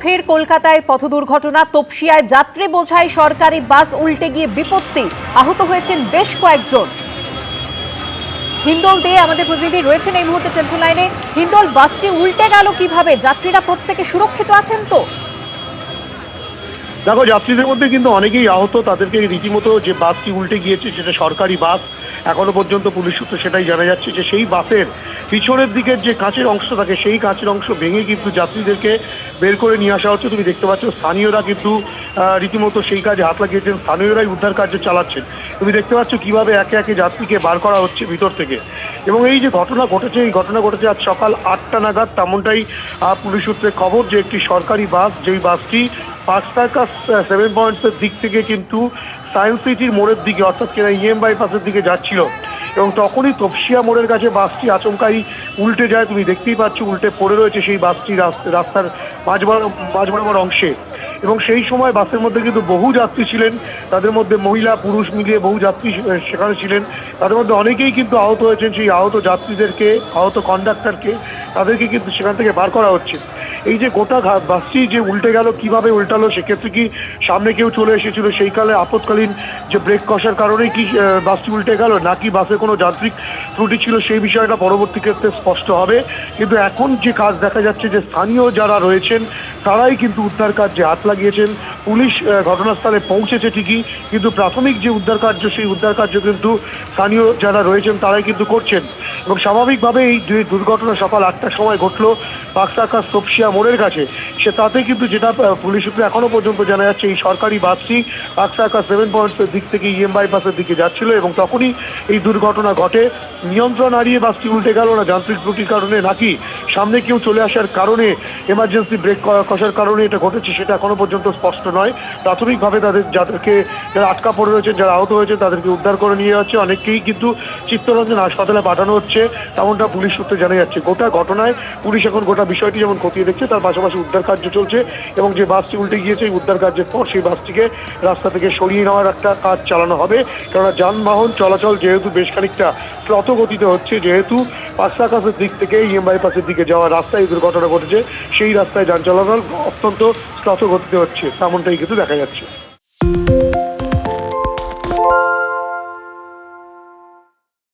ফের কলকাতায় পথ দুর্ঘটনা। তপসিয়ায় যাত্রী বোঝাই সরকারি বাস উল্টে গিয়ে বিপত্তি, আহত হয়েছেন বেশ কয়েকজন। হিন্দল দে আমাদের প্রতিনিধি রয়েছেন এই মুহূর্তে টেলিফোন লাইনে। হিন্দল, বাসটি উল্টে গেল কিভাবে? যাত্রীরা প্রত্যেকে সুরক্ষিত আছেন তো? দেখো, যাত্রীদের মধ্যে কিন্তু অনেকেই আহত। তাদেরকে রীতিমতো যে বাসটি উল্টে গিয়েছে সেটা সরকারি বাস। এখনো পর্যন্ত পুলিশ সূত্রে সেটাই জানা যাচ্ছে যে সেই বাসের পিছনের দিকের যে কাঁচের অংশ থাকে সেই কাঁচের অংশ ভেঙে কিন্তু যাত্রীদেরকে বের করে নিয়ে আসা হচ্ছে। তুমি দেখতে পাচ্ছ স্থানীয়রা কিন্তু রীতিমতো সেই কাজে হাত লাগিয়েছেন, স্থানীয়রাই উদ্ধার কার্য চালাচ্ছেন। তুমি দেখতে পাচ্ছ কিভাবে একে একে যাত্রীকে বার করা হচ্ছে ভিতর থেকে। এবং এই যে ঘটনা ঘটেছে, এই ঘটনা ঘটেছে আজ সকাল 8টা নাগাদ। তেমনটাই পুলিশ সূত্রে খবর যে একটি সরকারি বাস, যেই বাসটি পার্ক সার্কাস 7 পয়েন্টসের দিক থেকে কিন্তু সায়েন্স সিটির মোড়ের দিকে অর্থাৎ কিনা ইএম বাইপাসের দিকে যাচ্ছিল, এবং তখনই তপসিয়া মোড়ের কাছে বাসটি আচমকাই উল্টে যায়। তুমি দেখতেই পাচ্ছ উল্টে পড়ে রয়েছে সেই বাসটি রাস্তার মাঝ বরাবর অংশে। এবং সেই সময় বাসের মধ্যে কিন্তু বহু যাত্রী ছিলেন, তাদের মধ্যে মহিলা পুরুষ মিলিয়ে বহু যাত্রী সেখানে ছিলেন। তাদের মধ্যে অনেকেই কিন্তু আহত হয়েছেন। সেই আহত যাত্রীদেরকে, আহত কন্ডাক্টরকে, তাদেরকে কিন্তু সেখান থেকে বার করা হচ্ছে। এই যে গোটা বাসটি যে উল্টে গেল, কিভাবে উল্টালো, সেক্ষেত্রে কি সামনে কেউ চলে এসেছিল সেই কালে আপৎকালীন যে ব্রেক কষার কারণেই কি বাসটি উল্টে গেল, নাকি বাসে কোনো যান্ত্রিক ত্রুটি ছিল, সেই বিষয়টা পরবর্তী ক্ষেত্রে স্পষ্ট হবে। কিন্তু এখন যে কাজ দেখা যাচ্ছে যে স্থানীয় যারা রয়েছেন তারাই কিন্তু উদ্ধার কার্যে হাত লাগিয়েছেন। পুলিশ ঘটনাস্থলে পৌঁছেছে ঠিকই, কিন্তু প্রাথমিক যে উদ্ধার কার্য সেই উদ্ধার কার্য কিন্তু স্থানীয় যারা রয়েছেন তারাই কিন্তু করছেন। এবং স্বাভাবিকভাবে এই দুর্ঘটনা সকাল 8টার সময় ঘটলো পার্ক সার্কাস তপসিয়া মোড়ের কাছে। তাতে কিন্তু যেটা পুলিশ সূত্রে এখনো পর্যন্ত জানা যাচ্ছে, এই সরকারি বাসটি পার্ক সার্কাস 7 পয়েন্টসের দিক থেকে ইএম বাইপাসের দিকে যাচ্ছিল, এবং তখনই এই দুর্ঘটনা ঘটে। নিয়ন্ত্রণ হারিয়ে বাসটি উল্টে গেল, না যান্ত্রিক ত্রুটির কারণে, নাকি সামনে কেউ চলে আসার কারণে, এমার্জেন্সি ব্রেক কষার কারণে এটা ঘটেছে, সেটা এখনো পর্যন্ত স্পষ্ট নয়। প্রাথমিকভাবে যাদেরকে যারা আটকা পড়ে রয়েছেন, যারা আহত হয়েছে, তাদেরকে উদ্ধার করে নিয়ে যাচ্ছে। অনেককেই কিন্তু চিত্তরঞ্জন হাসপাতালে পাঠানো হচ্ছে, তেমনটা পুলিশ সূত্রে জানা যাচ্ছে। গোটা ঘটনায় পুলিশ এখন গোটা বিষয়টি যেমন খতিয়ে দেখছে, তার পাশাপাশি উদ্ধার কার্য চলছে। এবং যে বাসটি উল্টে গিয়েছে, এই উদ্ধার কার্যের পর সেই বাসটিকে রাস্তা থেকে সরিয়ে নেওয়ার একটা কাজ চালানো হবে। কেননা যানবাহন চলাচল যেহেতু বেশ খানিকটা দ্রুত গতিতে হচ্ছে, যেহেতু পার্ক সার্কাসের দিক থেকে ইএম বাইপাসের দিকে যাওয়ার রাস্তায় এই দুর্ঘটনা ঘটেছে, সেই রাস্তায় যান চলাচল অত্যন্ত দ্রুত গতিতে হচ্ছে, তেমনটাই কিন্তু দেখা যাচ্ছে।